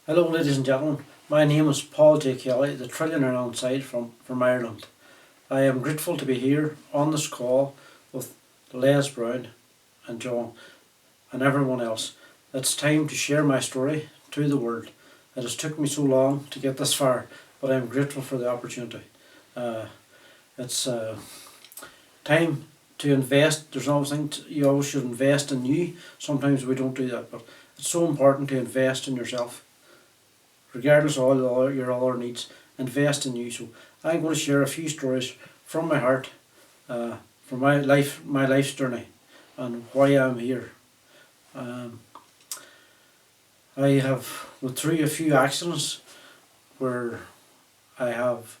Hello ladies and gentlemen, my name is Paul J. Kelly, the trillionaire on site from Ireland. I am grateful to be here on this call with Les Brown and John and everyone else. It's time to share my story to the world. It has took me so long to get this far, but I am grateful for the opportunity. It's time to invest. There's always things you always should invest in you. Sometimes we don't do that, but it's so important to invest in yourself. Regardless of all your other needs, invest in you. So I'm going to share a few stories from my heart, from my life's journey, and why I'm here. I have went through a few accidents where I have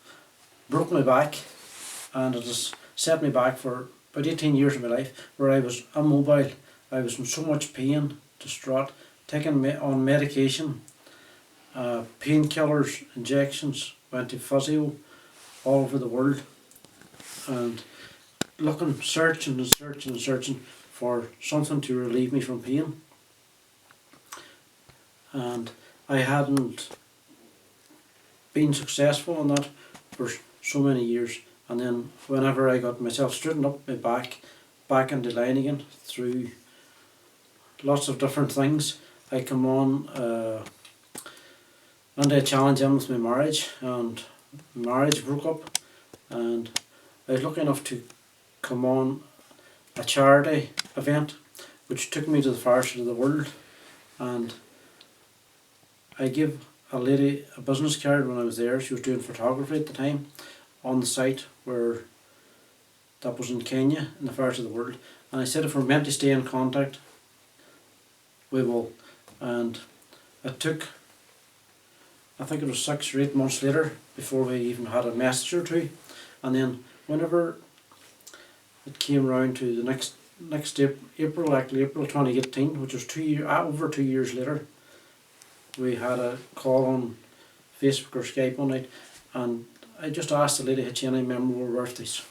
broke my back, and it has set me back for about 18 years of my life, where I was immobile. I was in so much pain, distraught, taking on medication. Painkillers, injections, went to physio all over the world, and searching and searching for something to relieve me from pain. And I hadn't been successful in that for so many years. And then whenever I got myself straightened up, my back into line again through lots of different things, I come on. And I challenged him with my marriage, and marriage broke up, and I was lucky enough to come on a charity event which took me to the far side of the world, and I gave a lady a business card when I was there. She was doing photography at the time on the site where that was in Kenya, in the far side of the world, and I said if we're meant to stay in contact, we will. And it took, I think it was 6 or 8 months later before we even had a message or two. And then whenever it came round to the next April, actually April 2018, which was over 2 years later, we had a call on Facebook or Skype one night, and I just asked the lady had she any memorable birthdays.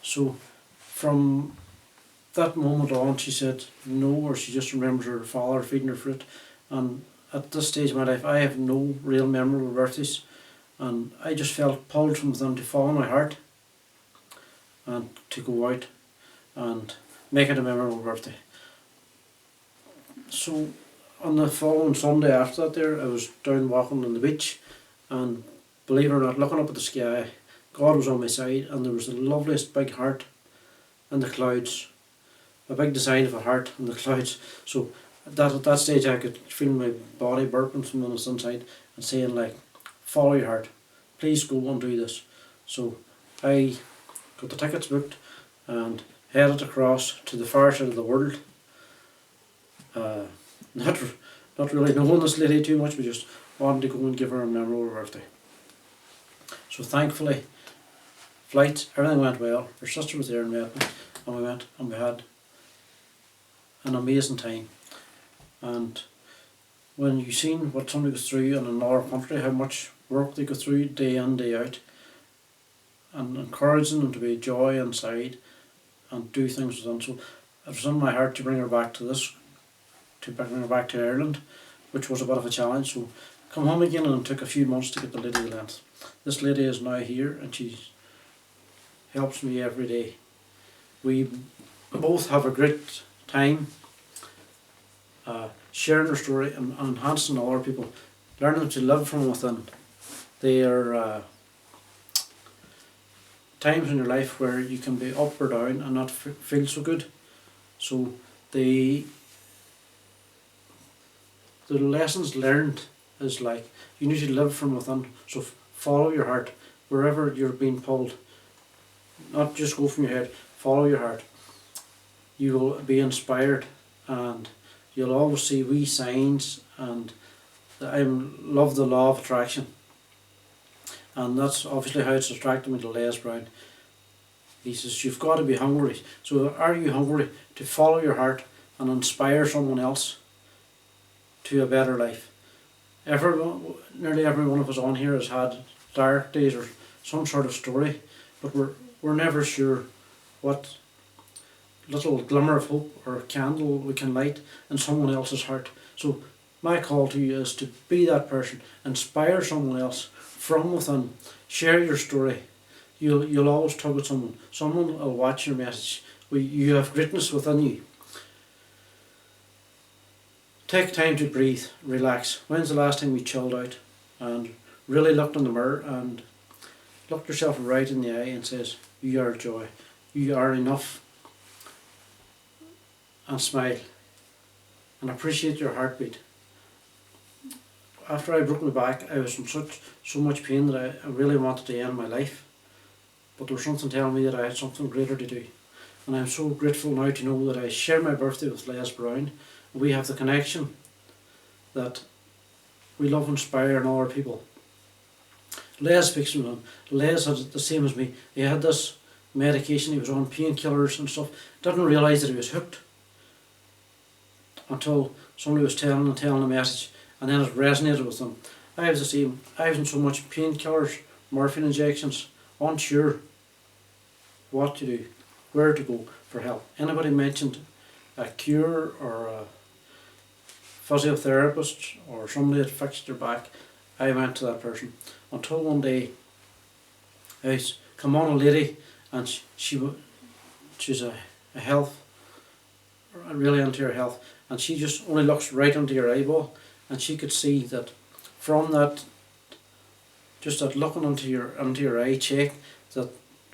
So from that moment on, she said no, or she just remembers her father feeding her fruit. And at this stage of my life, I have no real memorable birthdays, and I just felt pulled from within to follow my heart and to go out and make it a memorable birthday. So on the following Sunday after that there, I was down walking on the beach, and believe it or not, looking up at the sky, God was on my side, and there was the loveliest big heart in the clouds, a big design of a heart in the clouds. So at that stage I could feel my body burping from the inside and saying like, follow your heart, please go and do this. So I got the tickets booked and headed across to the far side of the world. Not really knowing this lady too much, but just wanted to go and give her a memorable birthday. So thankfully, flights, everything went well. Her sister was there and met me, and we went and we had an amazing time. And when you've seen what somebody goes through in another country, how much work they go through day in, day out, and encouraging them to be joy inside and do things with them. So it was in my heart to bring her back to Ireland, which was a bit of a challenge. So come home again, and it took a few months to get the lady to length. This lady is now here, and she helps me every day. We both have a great time sharing their story and enhancing other people, learning to live from within. There are times in your life where you can be up or down and not feel so good. So the lessons learned is like, you need to live from within. So follow your heart wherever you're being pulled. Not just go from your head, follow your heart. You will be inspired, and you'll always see wee signs, and I love the law of attraction, and that's obviously how it's attracted me to Les Brown. He says you've got to be hungry. So are you hungry to follow your heart and inspire someone else to a better life? Nearly every one of us on here has had dark days or some sort of story, but we're never sure what little glimmer of hope or candle we can light in someone else's heart. So my call to you is to be that person, inspire someone else from within, share your story. You'll always tug at someone. Someone will watch your message. You have greatness within you. Take time to breathe, relax. When's the last time you chilled out and really looked in the mirror and looked yourself right in the eye and says, you are joy, you are enough, and smile and appreciate your heartbeat. After I broke my back, I was in so much pain that I really wanted to end my life, but there was something telling me that I had something greater to do. And I'm so grateful now to know that I share my birthday with Les Brown. We have the connection that we love, inspire and other people. Les speaks from him. Les had the same as me. He had this medication, he was on painkillers and stuff. Didn't realise that he was hooked until somebody was telling the message, and then it resonated with him. I was the same. I was in so much painkillers, morphine injections, unsure what to do, where to go for help. Anybody mentioned a cure or a physiotherapist or somebody that fixed their back, I went to that person. Until one day, I come on a lady, and she's a health, really into her health, and she just only looks right into your eyeball, and she could see that from that, just that looking into your eye check, that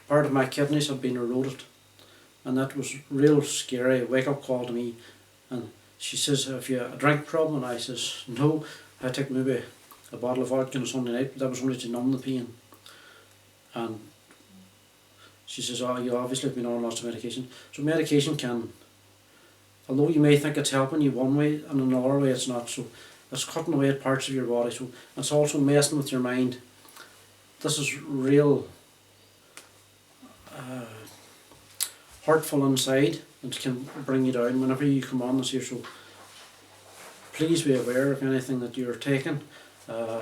part of my kidneys had been eroded, and that was real scary. A wake up call to me. And she says, have you a drink problem? And I says, no, I take maybe a bottle of vodka on a Sunday night, but that was only to numb the pain. And she says, oh, you obviously have been on lots of medication. So medication can, although you may think it's helping you one way, and another way it's not. So it's cutting away at parts of your body. So it's also messing with your mind. This is real hurtful inside, and can bring you down whenever you come on this here. So please be aware of anything that you're taking, pain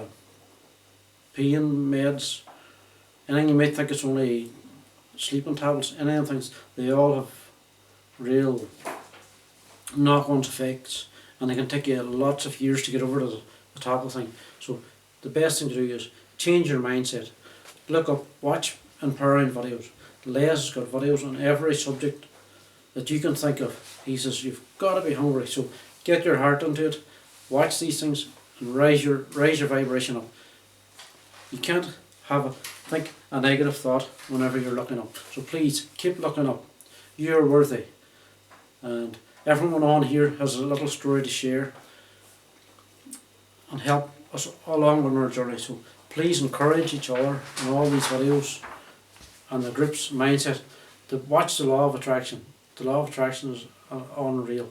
meds, anything you might think it's only sleeping tablets, any of things, they all have real knock-on effects, and they can take you lots of years to get over to the top of the thing. So the best thing to do is change your mindset. Look up, watch empowering videos. Les has got videos on every subject that you can think of. He says you've got to be hungry, so get your heart into it, watch these things and raise your vibration up. You can't think a negative thought whenever you're looking up. So please keep looking up. You're worthy, and everyone on here has a little story to share and help us along on our journey. So please encourage each other in all these videos and the group's mindset to watch the Law of Attraction. The Law of Attraction is unreal.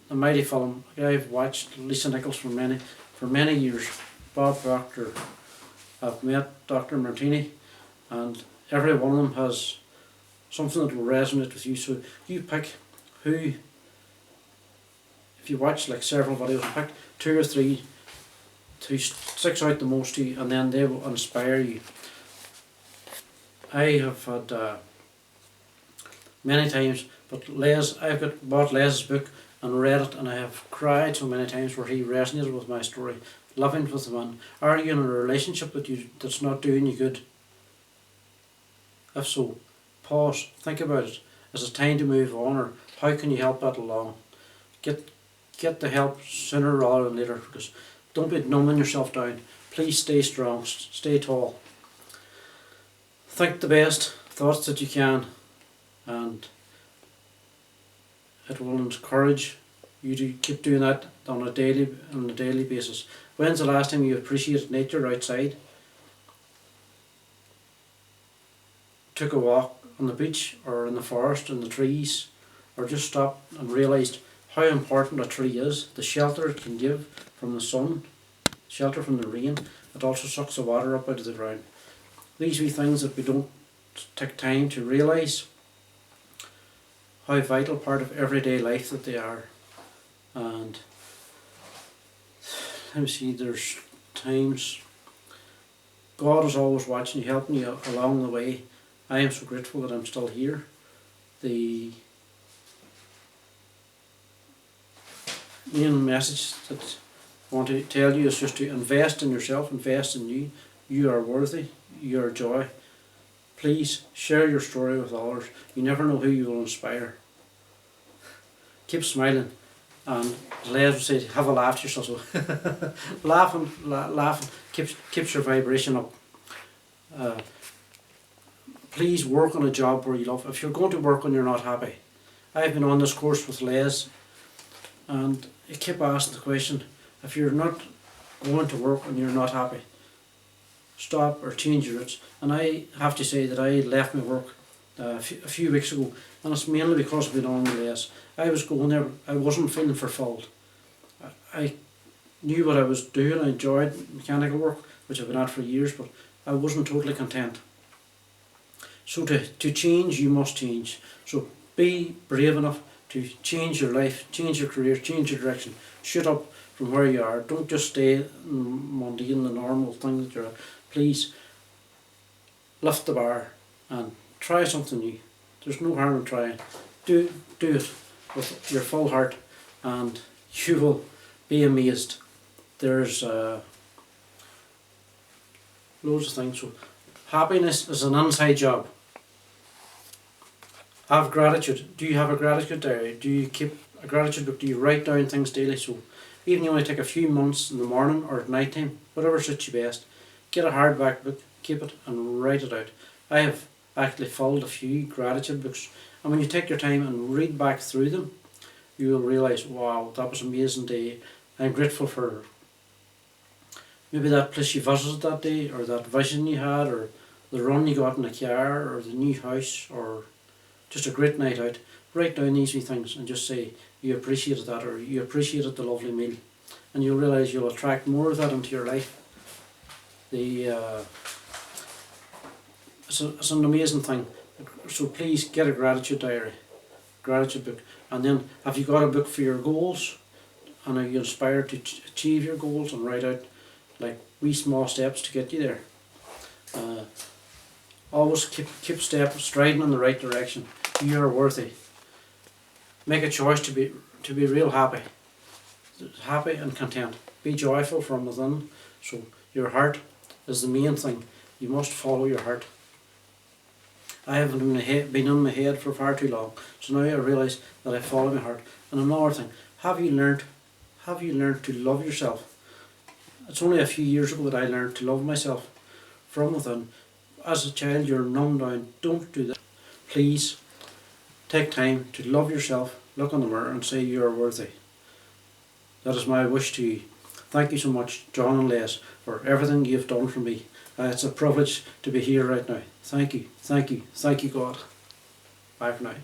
The mighty film. I've watched Lisa Nichols for many years. Bob Proctor. I've met Dr. Martini, and every one of them has something that will resonate with you. So you pick who, if you watch like several videos, pick 2 or 3 to stick out the most to you, and then they will inspire you. I have had many times, but I've bought Les's book and read it, and I have cried so many times where he resonated with my story. Living with the man. Are you in a relationship that's not doing you good? If so, pause, think about it. Is it time to move on, or how can you help that along? Get the help sooner rather than later, because don't be numbing yourself down. Please stay strong, stay tall. Think the best thoughts that you can, and it will encourage you to keep doing that on a daily basis. When's the last time you appreciated nature outside? Took a walk on the beach or in the forest, in the trees, or just stopped and realised how important a tree is, the shelter it can give from the sun, shelter from the rain. It also sucks the water up out of the ground. These wee things that we don't take time to realise how vital part of everyday life that they are. And let me see, there's times God is always watching you, helping you along the way. I am so grateful that I'm still here. The main message that want to tell you is just to invest in yourself, invest in you. You are worthy, you are joy. Please share your story with others. You never know who you will inspire. Keep smiling, and Les would say, have a laugh to yourself. So laughing keeps your vibration up. Please work on a job where you love. If you're going to work and you're not happy, I've been on this course with Les, and I keep asking the question, if you're not going to work and you're not happy, stop or change your routes. And I have to say that I left my work a few weeks ago, and it's mainly because I've been on with Les. I was going there, I wasn't feeling fulfilled. I knew what I was doing, I enjoyed mechanical work, which I've been at for years, but I wasn't totally content. So to change, you must change. So be brave enough to change your life, change your career, change your direction. Shoot up from where you are. Don't just stay mundane, the normal thing that you're at. Please lift the bar and try something new. There's no harm in trying. Do it with your full heart, and you will be amazed. There's loads of things. So happiness is an inside job. Have gratitude. Do you have a gratitude diary? Do you keep a gratitude book? Do you write down things daily? So even you only take a few months in the morning or at night time, whatever suits you best, get a hardback book, keep it and write it out. I have actually filled a few gratitude books, and when you take your time and read back through them, you will realise, wow, that was an amazing day. I'm grateful for maybe that place you visited that day, or that vision you had, or the run you got in the car, or the new house, or just a great night out. Write down these wee things and just say you appreciated that, or you appreciated the lovely meal, and you'll realise you'll attract more of that into your life. It's an amazing thing. So please get a gratitude diary, gratitude book. And then, have you got a book for your goals, and are you inspired to achieve your goals, and write out like wee small steps to get you there. Always keep striding in the right direction. You are worthy. Make a choice to be real happy and content. Be joyful from within. So your heart is the main thing. You must follow your heart. I haven't been in my head for far too long, so now I realise that I follow my heart. And another thing, have you learned to love yourself? It's only a few years ago that I learned to love myself from within. As a child, you're numbed down. Don't do that. Please take time to love yourself, look in the mirror and say you are worthy. That is my wish to you. Thank you so much, John and Les, for everything you've done for me. It's a privilege to be here right now. Thank you, God. Bye for now.